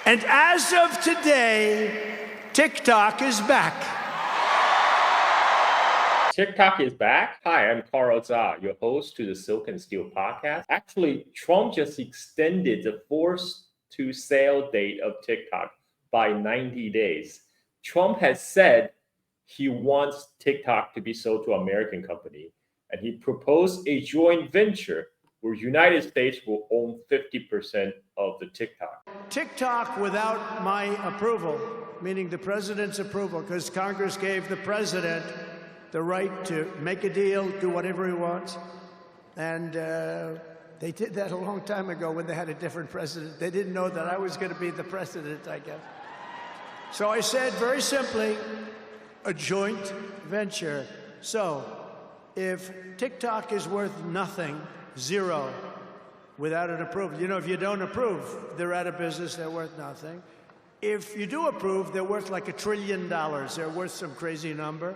And as of today, TikTok is back. TikTok is back. Hi, I'm Carl Zha, your host to the Silk and Steel podcast. Actually, Trump just extended the forced to sale date of TikTok by 90 days. Trump has said he wants TikTok to be sold to an American company, and he proposed a joint venture where United States will own 50% of the TikTok. TikTok without my approval, meaning the president's approval, because Congress gave the president the right to make a deal, do whatever he wants. And they did that a long time ago when they had a different president. They didn't know that I was going to be the president, I guess. So I said, very simply, a joint venture. So if TikTok is worth nothing, zero, without an approval, you know, if you don't approve, they're out of business, they're worth nothing. If you do approve, they're worth like $1 trillion. They're worth some crazy number.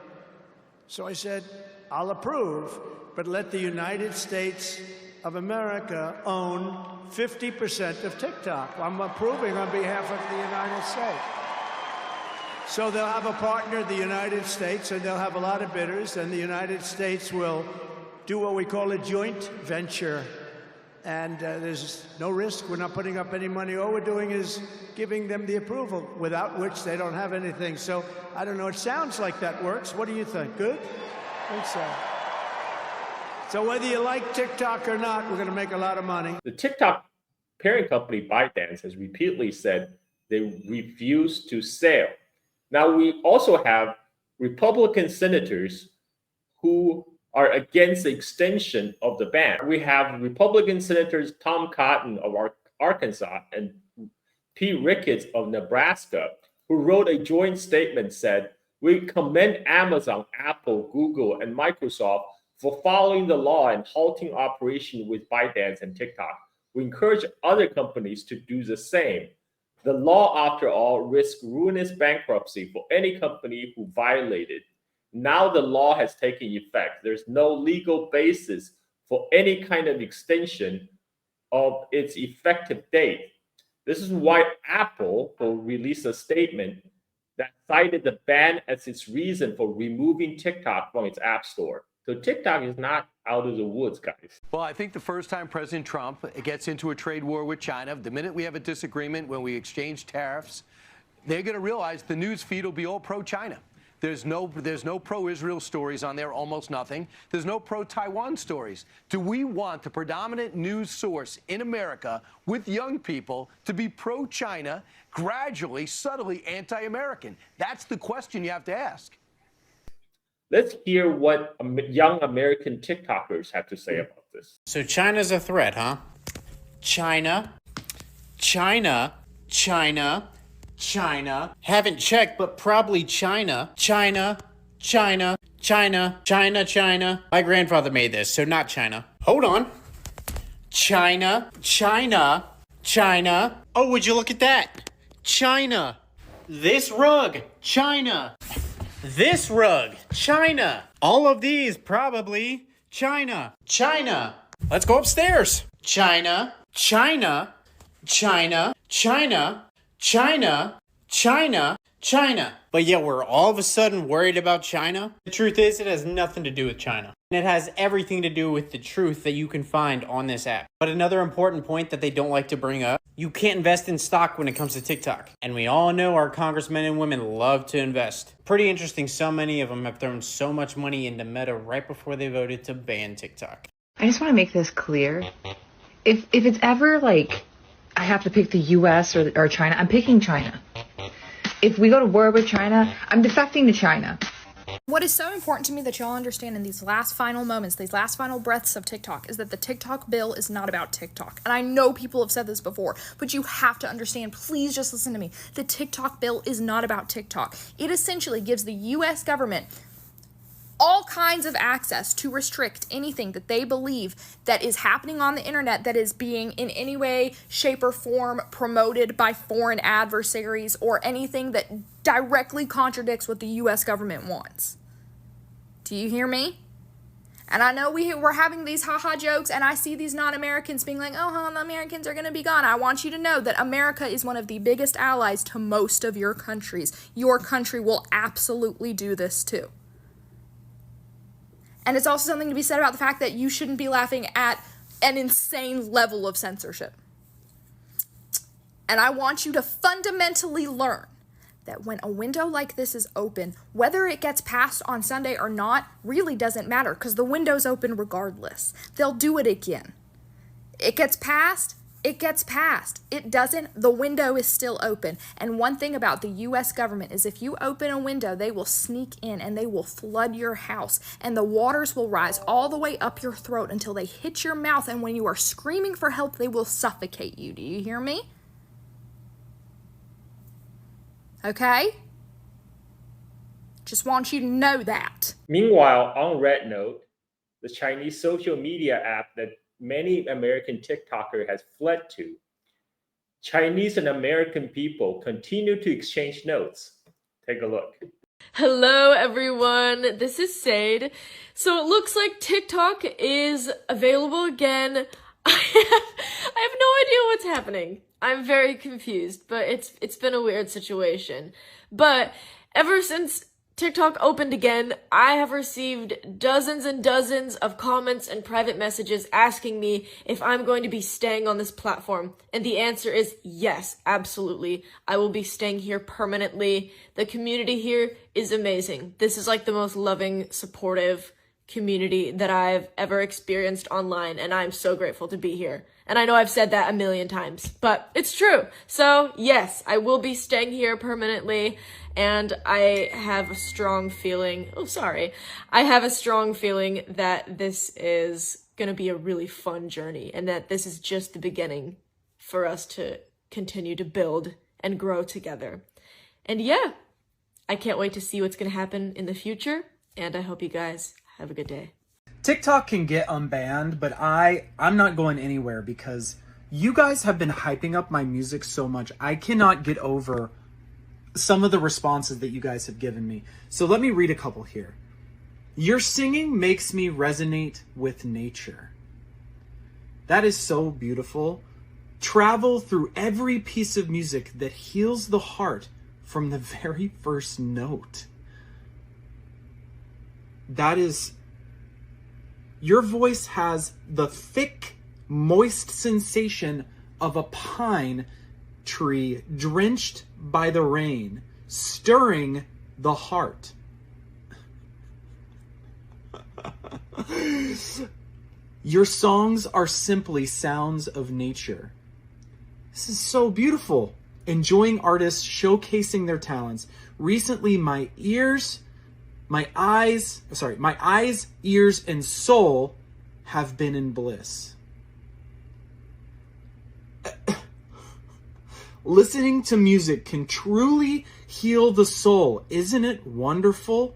So I said, I'll approve, but let the United States of America own 50% of TikTok. I'm approving on behalf of the United States. So they'll have a partner, the United States, and they'll have a lot of bidders, and the United States will do what we call a joint venture. And there's no risk. We're not putting up any money. All we're doing is giving them the approval, without which they don't have anything. So I don't know. It sounds like that works. What do you think? Good? I think so. So whether you like TikTok or not, we're going to make a lot of money. The TikTok parent company, ByteDance, has repeatedly said they refuse to sell. Now, we also have Republican senators who are against the extension of the ban. We have Republican Senators Tom Cotton of Arkansas and Pete Ricketts of Nebraska, who wrote a joint statement said, "We commend Amazon, Apple, Google, and Microsoft for following the law and halting operation with ByteDance and TikTok. We encourage other companies to do the same. The law, after all, risks ruinous bankruptcy for any company who violated. Now the law has taken effect. There's no legal basis for any kind of extension of its effective date." This is why Apple will release a statement that cited the ban as its reason for removing TikTok from its app store. So TikTok is not out of the woods, guys. Well, I think the first time President Trump gets into a trade war with China, the minute we have a disagreement, when we exchange tariffs, they're going to realize the news feed will be all pro-China. There's no pro-Israel stories on there, almost nothing. There's no pro-Taiwan stories. Do we want the predominant news source in America with young people to be pro-China, gradually, subtly anti-American? That's the question you have to ask. Let's hear what young American TikTokers have to say about this. So China's a threat, huh? China. Haven't checked, but probably China. China. My grandfather made this, so not China. Hold on. China. Oh, would you look at that? China. This rug. China. This rug. China. All of these probably China. Let's go upstairs. China. But yet we're all of a sudden worried about China. The truth is, it has nothing to do with China. And it has everything to do with the truth that you can find on this app. But another important point that they don't like to bring up, you can't invest in stock when it comes to TikTok. And we all know our congressmen and women love to invest. Pretty interesting, so many of them have thrown so much money into Meta right before they voted to ban TikTok. I just want to make this clear. If it's ever like I have to pick the U.S. or China, I'm picking China. If we go to war with China, I'm defecting to China. What is so important to me that y'all understand in these last final moments, these last final breaths of TikTok, is that the TikTok bill is not about TikTok. And I know people have said this before, but you have to understand, please just listen to me. The TikTok bill is not about TikTok. It essentially gives the U.S. government all kinds of access to restrict anything that they believe that is happening on the internet that is being in any way, shape, or form promoted by foreign adversaries or anything that directly contradicts what the U.S. government wants. Do you hear me? And I know we're having these haha jokes, and I see these non-Americans being like, oh, the Americans are going to be gone. I want you to know that America is one of the biggest allies to most of your countries. Your country will absolutely do this too. And it's also something to be said about the fact that you shouldn't be laughing at an insane level of censorship. And I want you to fundamentally learn that when a window like this is open, whether it gets passed on Sunday or not really doesn't matter, because the window's open regardless. They'll do it again. It gets passed, it gets passed. It doesn't, the window is still open. And one thing about the US government is if you open a window, they will sneak in and they will flood your house, and the waters will rise all the way up your throat until they hit your mouth, and when you are screaming for help, they will suffocate you. Do you hear me? Okay? Just want you to know that. Meanwhile, on RedNote, the Chinese social media app that many American TikTokers has fled to, Chinese and American people continue to exchange notes. Take a look. Hello everyone, this is Sade. So it looks like TikTok is available again. I have no idea what's happening. I'm very confused, but it's been a weird situation. But ever since TikTok opened again, I have received dozens and dozens of comments and private messages asking me if I'm going to be staying on this platform. And the answer is yes, absolutely. I will be staying here permanently. The community here is amazing. This is like the most loving, supportive community that I've ever experienced online, and I'm so grateful to be here. And I know I've said that a million times, but it's true. So yes, I will be staying here permanently, and I have a strong feeling, I have a strong feeling that this is gonna be a really fun journey, and that this is just the beginning for us to continue to build and grow together. And yeah, I can't wait to see what's gonna happen in the future, and I hope you guys have a good day. TikTok can get unbanned, but I'm not going anywhere because you guys have been hyping up my music so much. I cannot get over some of the responses that you guys have given me. So let me read a couple here. Your singing makes me resonate with nature. That is so beautiful. Travel through every piece of music that heals the heart from the very first note. That is, your voice has the thick, moist sensation of a pine tree drenched by the rain, stirring the heart. Your songs are simply sounds of nature. This is so beautiful. Enjoying artists showcasing their talents. Recently, my eyes, ears, and soul have been in bliss. Listening to music can truly heal the soul. Isn't it wonderful?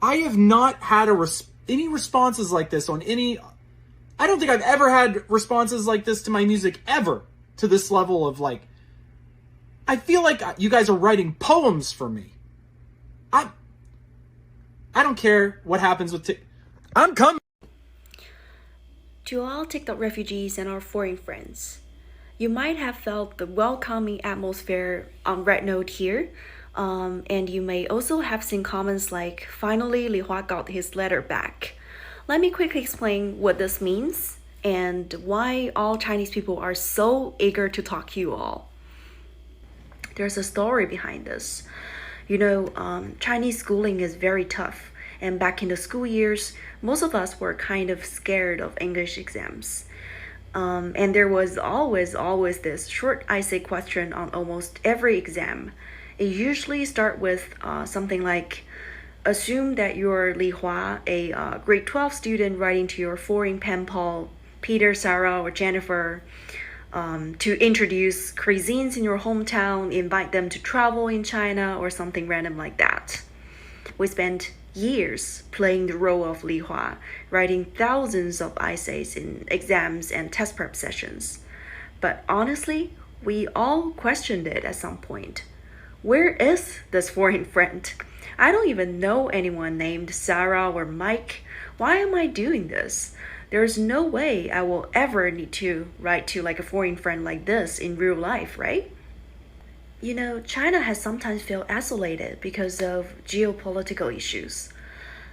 I have not had any responses like this on any... I don't think I've ever had responses like this to my music ever, to this level of like... I feel like you guys are writing poems for me. I don't care what happens with I'm coming. To all TikTok refugees and our foreign friends, you might have felt the welcoming atmosphere on RedNote here, and you may also have seen comments like, finally Li Hua got his letter back. Let me quickly explain what this means and why all Chinese people are so eager to talk to you all. There's a story behind this. You know, Chinese schooling is very tough, and back in the school years, most of us were kind of scared of English exams. And there was always this short essay question on almost every exam. It usually starts with something like, assume that you're Li Hua, a grade 12 student writing to your foreign pen pal, Peter, Sarah, or Jennifer, to introduce cuisines in your hometown, invite them to travel in China, or something random like that. We spent years playing the role of Li Hua, writing thousands of essays in exams and test prep sessions. But honestly, we all questioned it at some point. Where is this foreign friend? I don't even know anyone named Sarah or Mike. Why am I doing this? There's no way I will ever need to write to like a foreign friend like this in real life, right? You know, China has sometimes felt isolated because of geopolitical issues.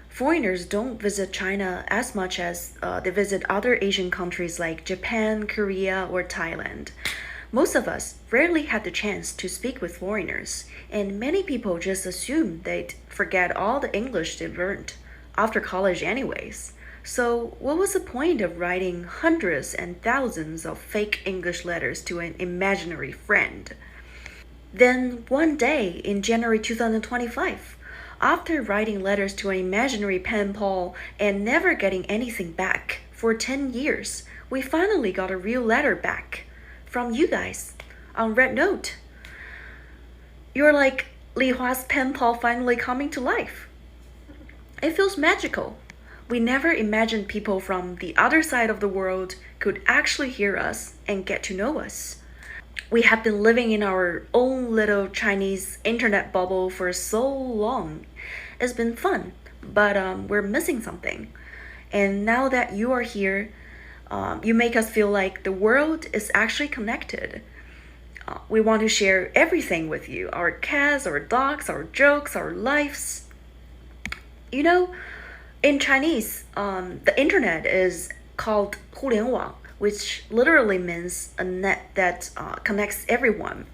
Foreigners don't visit China as much as they visit other Asian countries like Japan, Korea, or Thailand. Most of us rarely had the chance to speak with foreigners, and many people just assume they'd forget all the English they learned after college anyways. So, what was the point of writing hundreds and thousands of fake English letters to an imaginary friend? Then, one day in January 2025, after writing letters to an imaginary pen pal and never getting anything back for 10 years, we finally got a real letter back from you guys on RedNote. You're like Li Hua's pen pal finally coming to life. It feels magical. We never imagined people from the other side of the world could actually hear us and get to know us. We have been living in our own little Chinese internet bubble for so long. It's been fun, but we're missing something. And now that you are here, you make us feel like the world is actually connected. We want to share everything with you, our cats, our dogs, our jokes, our lives. You know, in Chinese, the internet is called 互联网, which literally means a net that connects everyone.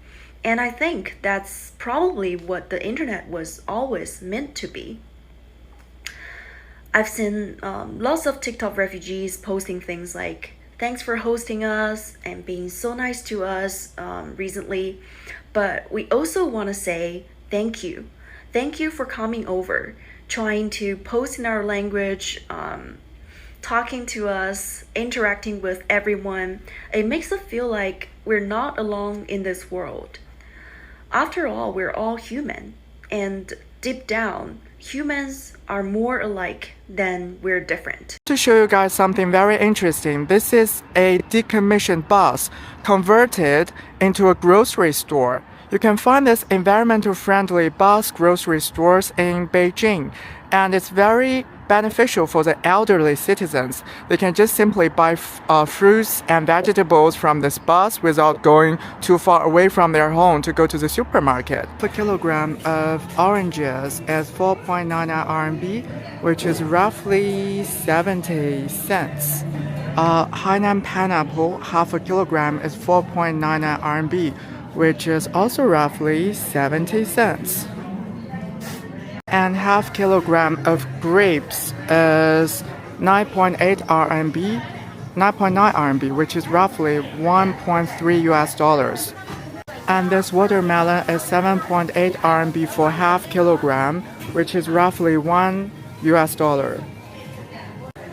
And I think that's probably what the internet was always meant to be. I've seen lots of TikTok refugees posting things like, thanks for hosting us and being so nice to us recently. But we also want to say thank you. Thank you for coming over, trying to post in our language, talking to us, interacting with everyone. It makes us feel like we're not alone in this world. After all, we're all human, and deep down, humans are more alike than we're different. To show you guys something very interesting, this is a decommissioned bus converted into a grocery store. You can find this environmental friendly bus grocery stores in Beijing, and it's very beneficial for the elderly citizens. They can just simply buy fruits and vegetables from this bus without going too far away from their home to go to the supermarket. Per kilogram of oranges is 4.99 RMB, which is roughly 70 cents. Hainan pineapple, half a kilogram, is 4.99 RMB, which is also roughly 70 cents. And half kilogram of grapes is 9.8 RMB, 9.9 RMB, which is roughly 1.3 US dollars. And this watermelon is 7.8 RMB for half kilogram, which is roughly 1 US dollar.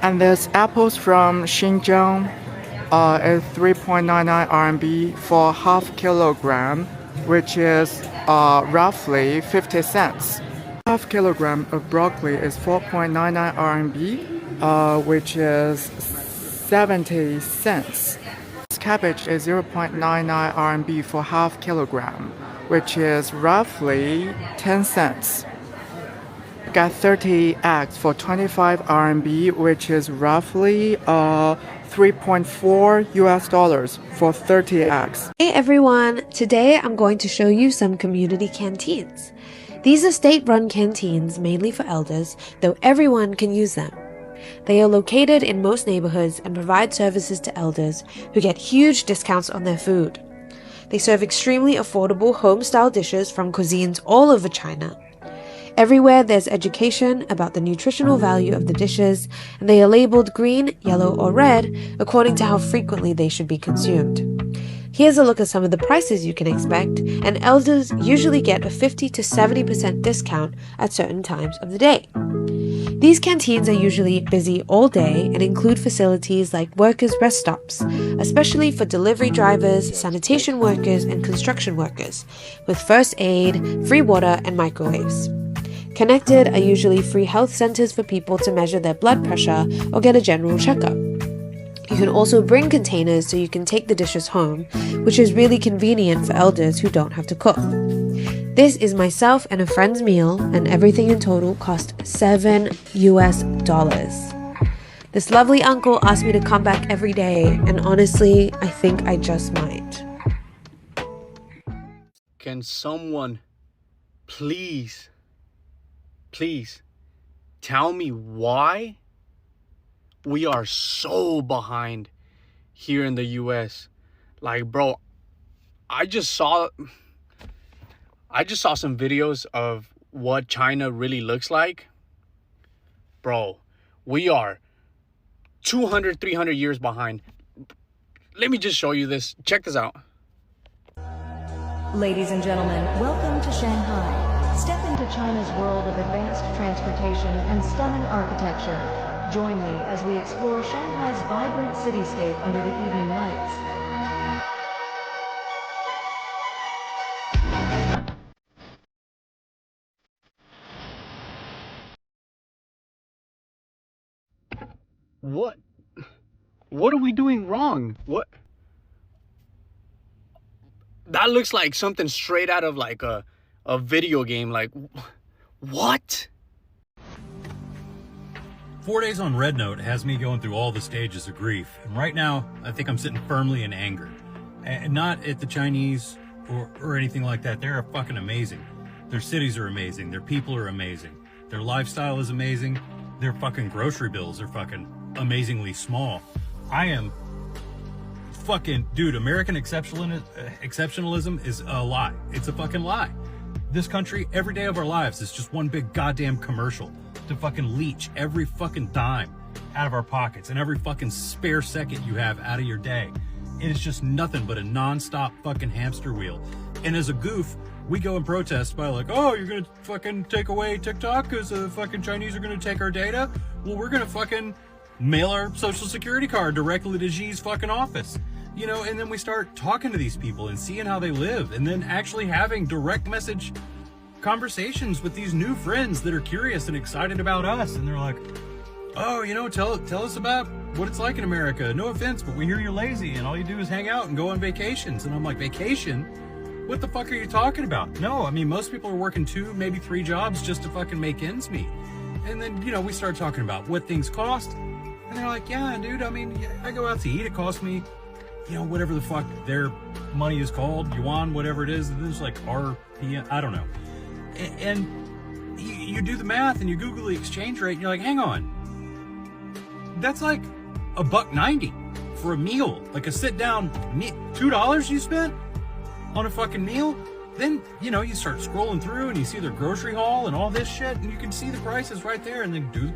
And this apples from Xinjiang is 3.99 RMB for half kilogram, which is roughly 50 cents. Half kilogram of broccoli is 4.99 RMB, which is 70 cents. Cabbage is 0.99 RMB for half kilogram, which is roughly 10 cents. Got 30 eggs for 25 RMB, which is roughly 3.4 US dollars for 30 eggs. Hey everyone, today I'm going to show you some community canteens. These are state-run canteens mainly for elders, though everyone can use them. They are located in most neighborhoods and provide services to elders who get huge discounts on their food. They serve extremely affordable home-style dishes from cuisines all over China. Everywhere there's education about the nutritional value of the dishes, and they are labeled green, yellow, or red according to how frequently they should be consumed. Here's a look at some of the prices you can expect, and elders usually get a 50 to 70% discount at certain times of the day. These canteens are usually busy all day and include facilities like workers' rest stops, especially for delivery drivers, sanitation workers, and construction workers, with first aid, free water, and microwaves. Connected are usually free health centers for people to measure their blood pressure or get a general checkup. You can also bring containers so you can take the dishes home, which is really convenient for elders who don't have to cook. This is myself and a friend's meal, and everything in total cost $7 US. This lovely uncle asked me to come back every day, and honestly, I think I just might. Can someone please tell me why we are so behind here in the US? Like, bro, I just saw some videos of what China really looks like. Bro, we are 200, 300 years behind. Let me just show you this. Check this out. Ladies and gentlemen, welcome to Shanghai. Step into China's world of advanced transportation and stunning architecture. Join me as we explore Shanghai's vibrant cityscape under the evening lights. What are we doing wrong? What? That looks like something straight out of like a video game. Like, what? 4 days on RedNote has me going through all the stages of grief. And right now, I think I'm sitting firmly in anger. And not at the Chinese or anything like that. They're fucking amazing. Their cities are amazing. Their people are amazing. Their lifestyle is amazing. Their fucking grocery bills are fucking amazingly small. I am fucking, dude, American exceptionalism is a lie. It's a fucking lie. This country, every day of our lives is just one big goddamn commercial to fucking leech every fucking dime out of our pockets and every fucking spare second you have out of your day. It is just nothing but a non-stop fucking hamster wheel. And as a goof, we go and protest by like, oh, you're gonna fucking take away TikTok because the fucking Chinese are gonna take our data? Well, we're gonna fucking mail our social security card directly to Xi's fucking office. You know, and then we start talking to these people and seeing how they live, and then actually having direct message conversations with these new friends that are curious and excited about us. And they're like, oh, you know, tell us about what it's like in America. No offense, but we hear you're lazy and all you do is hang out and go on vacations. And I'm like, vacation? What the fuck are you talking about? No, I mean, most people are working 2, maybe 3 jobs just to fucking make ends meet. And then, you know, we start talking about what things cost. And they're like, yeah, dude, I mean, I go out to eat. It costs me, you know, whatever the fuck their money is called, yuan, whatever it is. It's like RP, I don't know. And you do the math and you Google the exchange rate and you're like, hang on. That's like $1.90 for a meal, like a sit down meal. $2 you spent on a fucking meal? Then, you know, you start scrolling through and you see their grocery haul and all this shit, and you can see the prices right there, and then do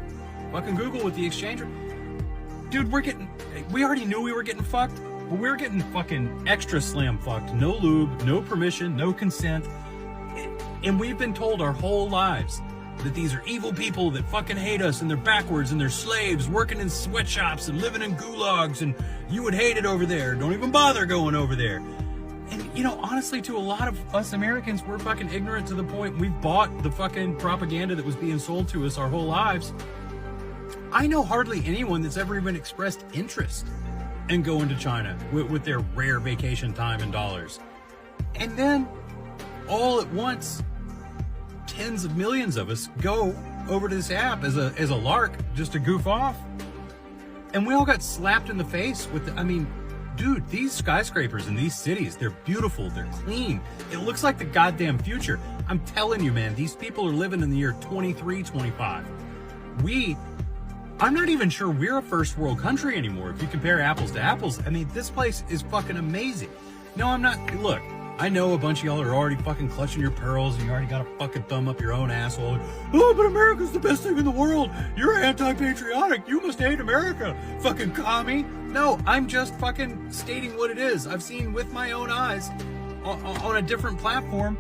fucking Google with the exchange rate. Dude, we already knew we were getting fucked, but we were getting fucking extra slam fucked. No lube, no permission, no consent. And we've been told our whole lives that these are evil people that fucking hate us, and they're backwards, and they're slaves working in sweatshops and living in gulags, and you would hate it over there. Don't even bother going over there. And, you know, honestly, to a lot of us Americans, we're fucking ignorant to the point we've bought the fucking propaganda that was being sold to us our whole lives. I know hardly anyone that's ever even expressed interest in going to China with their rare vacation time and dollars. And then, all at once, tens of millions of us go over to this app as a lark, just to goof off. And we all got slapped in the face with I mean, dude, these skyscrapers in these cities, they're beautiful, they're clean. It looks like the goddamn future. I'm telling you, man, these people are living in the year 2325. I'm not even sure we're a first world country anymore if you compare apples to apples. I mean, this place is fucking amazing. No, I'm not. Look, I know a bunch of y'all are already fucking clutching your pearls and you already got a fucking thumb up your own asshole. Oh, but America's the best thing in the world. You're anti-patriotic. You must hate America. Fucking commie. No, I'm just fucking stating what it is. I've seen with my own eyes on a different platform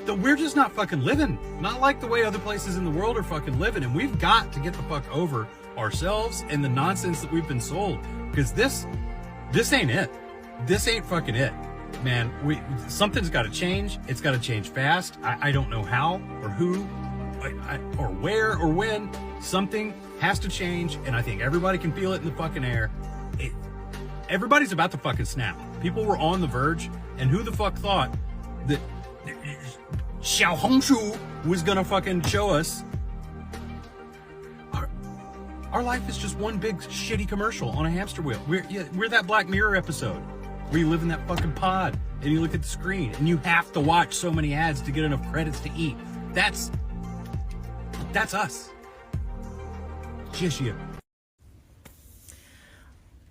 that we're just not fucking living. Not like the way other places in the world are fucking living. And we've got to get the fuck over ourselves and the nonsense that we've been sold. Because this ain't it. This ain't fucking it. Man, something's got to change. It's got to change fast. I don't know how or who or where or when. Something has to change, and I think everybody can feel it in the fucking air. Everybody's about to fucking snap. People were on the verge, and who the fuck thought that Xiaohongshu was gonna fucking show us. Our life is just one big shitty commercial on a hamster wheel. We're that Black Mirror episode where you live in that fucking pod and you look at the screen and you have to watch so many ads to get enough credits to eat. That's us. Jishia.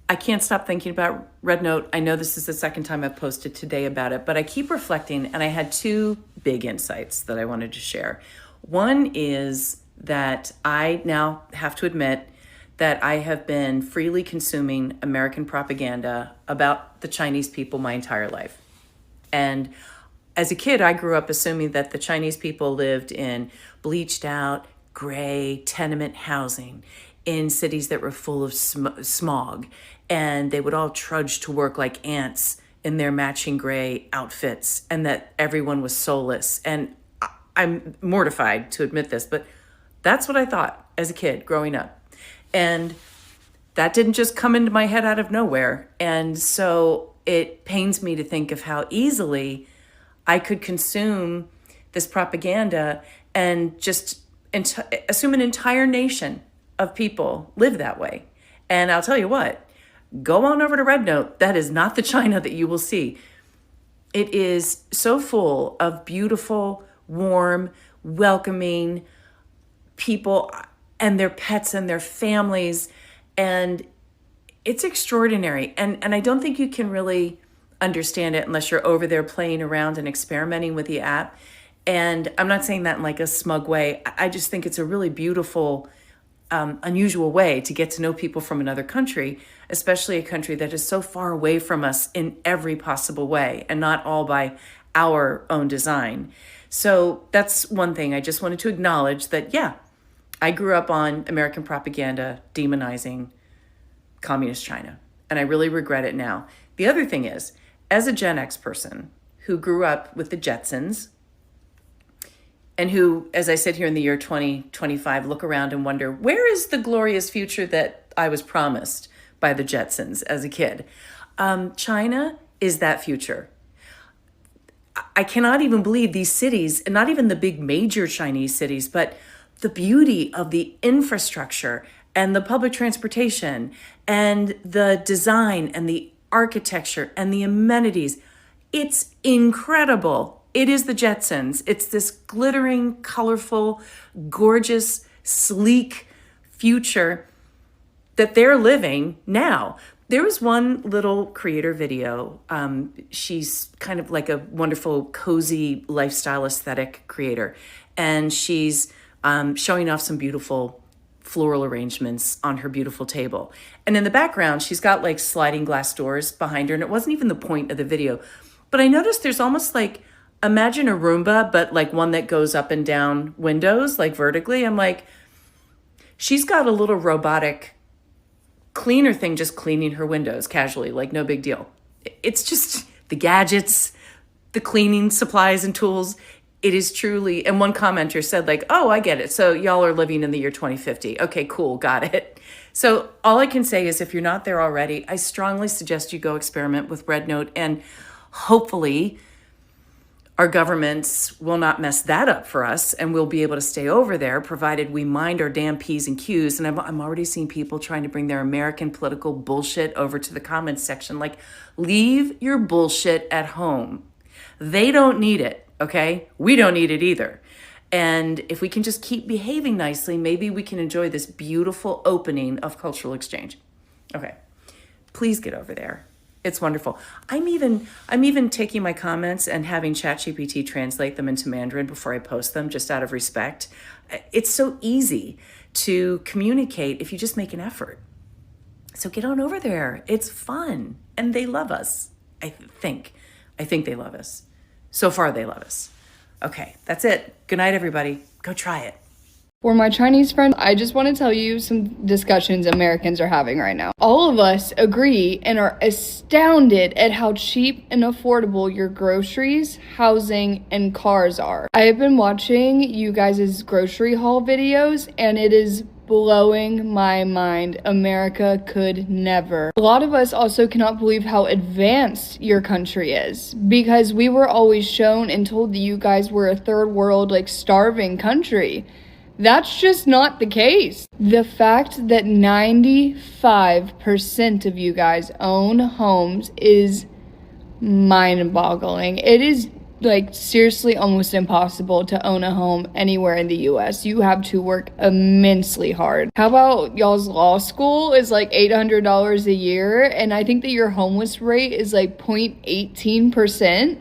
I can't stop thinking about RedNote. I know this is the second time I've posted today about it, but I keep reflecting, and I had two big insights that I wanted to share. One is that I now have to admit that I have been freely consuming American propaganda about the Chinese people my entire life. And as a kid, I grew up assuming that the Chinese people lived in bleached out, gray tenement housing in cities that were full of smog. And they would all trudge to work like ants in their matching gray outfits, and that everyone was soulless. And I'm mortified to admit this, but that's what I thought as a kid growing up. And that didn't just come into my head out of nowhere. And so it pains me to think of how easily I could consume this propaganda and just assume an entire nation of people live that way. And I'll tell you what, go on over to RedNote. That is not the China that you will see. It is so full of beautiful, warm, welcoming people and their pets and their families. And it's extraordinary. And I don't think you can really understand it unless you're over there playing around and experimenting with the app. And I'm not saying that in like a smug way. I just think it's a really beautiful, unusual way to get to know people from another country, especially a country that is so far away from us in every possible way and not all by our own design. So that's one thing. I just wanted to acknowledge that, yeah, I grew up on American propaganda demonizing communist China, and I really regret it now. The other thing is, as a Gen X person who grew up with the Jetsons, and who, as I sit here in the year 2025, look around and wonder, where is the glorious future that I was promised by the Jetsons as a kid? China is that future. I cannot even believe these cities, and not even the big major Chinese cities, but the beauty of the infrastructure and the public transportation and the design and the architecture and the amenities. It's incredible. It is the Jetsons. It's this glittering, colorful, gorgeous, sleek future that they're living now. There was one little creator video. She's kind of like a wonderful, cozy lifestyle aesthetic creator. And she's showing off some beautiful floral arrangements on her beautiful table. And in the background, she's got like sliding glass doors behind her. And it wasn't even the point of the video. But I noticed there's almost like, imagine a Roomba, but like one that goes up and down windows, like vertically. I'm like, she's got a little robotic cleaner thing just cleaning her windows casually, like no big deal. It's just the gadgets, the cleaning supplies and tools. It is truly, and one commenter said like, oh, I get it. So y'all are living in the year 2050. Okay, cool, got it. So all I can say is if you're not there already, I strongly suggest you go experiment with RedNote, and hopefully our governments will not mess that up for us, and we'll be able to stay over there, provided we mind our damn P's and Q's. And I'm already seeing people trying to bring their American political bullshit over to the comments section. Like, leave your bullshit at home. They don't need it, okay? We don't need it either. And if we can just keep behaving nicely, maybe we can enjoy this beautiful opening of cultural exchange. Okay, please get over there. It's wonderful. I'm even taking my comments and having ChatGPT translate them into Mandarin before I post them, just out of respect. It's so easy to communicate if you just make an effort. So get on over there. It's fun. And they love us. I think they love us. So far, they love us. Okay, that's it. Good night, everybody. Go try it. For my Chinese friends, I just want to tell you some discussions Americans are having right now. All of us agree and are astounded at how cheap and affordable your groceries, housing, and cars are. I have been watching you guys' grocery haul videos, and it is blowing my mind. America could never. A lot of us also cannot believe how advanced your country is, because we were always shown and told that you guys were a third world, like, starving country. That's just not the case. The fact that 95% of you guys own homes is mind-boggling. It is, like, seriously almost impossible to own a home anywhere in the US. You have to work immensely hard. How about y'all's law school is like $800 a year, and I think that your homeless rate is like 0.18%.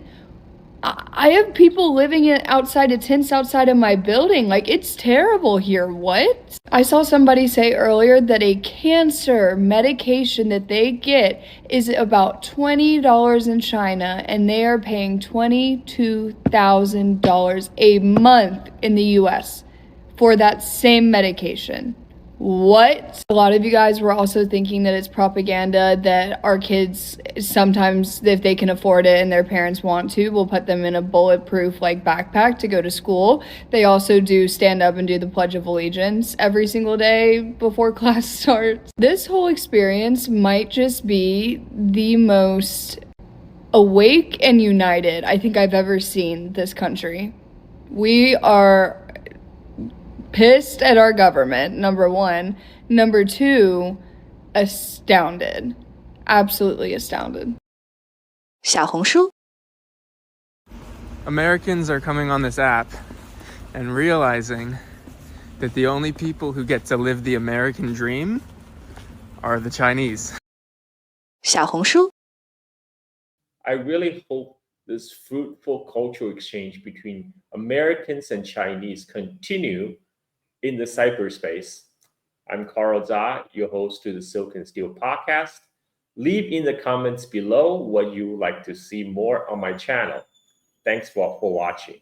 I have people living outside of tents outside of my building. Like, it's terrible here. What? I saw somebody say earlier that a cancer medication that they get is about $20 in China, and they are paying $22,000 a month in the US for that same medication. What? A lot of you guys were also thinking that it's propaganda, that our kids sometimes, if they can afford it and their parents want to, will put them in a bulletproof, like, backpack to go to school. They also do stand up and do the Pledge of Allegiance every single day before class starts. This whole experience might just be the most awake and united I think I've ever seen this country. We are pissed at our government, number one. Number two, astounded. Absolutely astounded. 小红书 Americans are coming on this app and realizing that the only people who get to live the American dream are the Chinese. 小红书 I really hope this fruitful cultural exchange between Americans and Chinese continue in the cyberspace. I'm Carl Zha, your host to the Silk and Steel podcast. Leave in the comments below what you would like to see more on my channel. Thanks for watching.